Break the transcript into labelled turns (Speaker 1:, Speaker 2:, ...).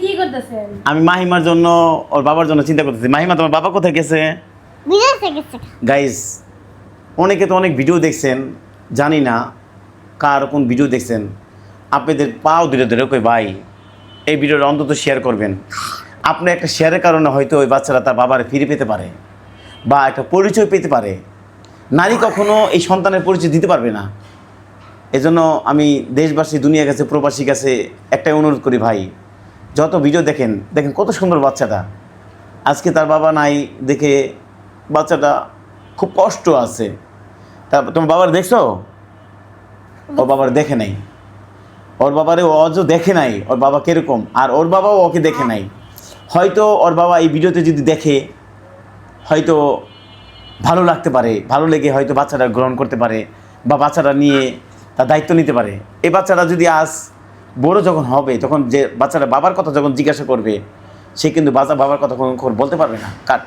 Speaker 1: কি করতেছেন?
Speaker 2: আমি মাহিমার জন্য ওর বাবার জন্য চিন্তা করতেছি। মাহিমা, তোমার বাবা কোথায় গেছে?
Speaker 3: বিদেশে গেছে।
Speaker 2: গাইস, অনেকে তো অনেক ভিডিও দেখছেন, জানি না কার কোন ভিডিও দেখছেন। আপনাদের পাও ধরে ধরে কই ভাই, এই ভিডিওটা অন্তত শেয়ার করবেন। আপনি একটা শেয়ারের কারণে হয়তো ওই বাচ্চারা তার বাবার ফিরে পেতে পারে বা একটা পরিচয় পেতে পারে। নারী কখনো এই সন্তানের পরিচয় দিতে পারবে না। এজন্য আমি দেশবাসী, দুনিয়ার কাছে, প্রবাসীর কাছে একটাই অনুরোধ করি, ভাই যত ভিডিও দেখেন কত সুন্দর বাচ্চাটা। আজকে তার বাবা নাই দেখে বাচ্চাটা খুব কষ্ট আছে। তারপর তোমার বাবার দেখছো? ওর বাবার দেখে নাই, ওর বাবারে অজও দেখে নাই ওর বাবা কীরকম, আর ওর বাবাও ওকে দেখে নাই। হয়তো ওর বাবা এই ভিডিওতে যদি দেখে হয়তো ভালো লাগতে পারে, ভালো লেগে হয়তো বাচ্চাটা গ্রহণ করতে পারে বা বাচ্চাটা নিয়ে তার দায়িত্ব নিতে পারে। এই বাচ্চাটা যদি আজ বড় যখন হবে, তখন যে বাচ্চাটা বাবার কথা যখন জিজ্ঞাসা করবে, সে কিন্তু বাবার কথা কোনো বলতে পারবে না। কাট।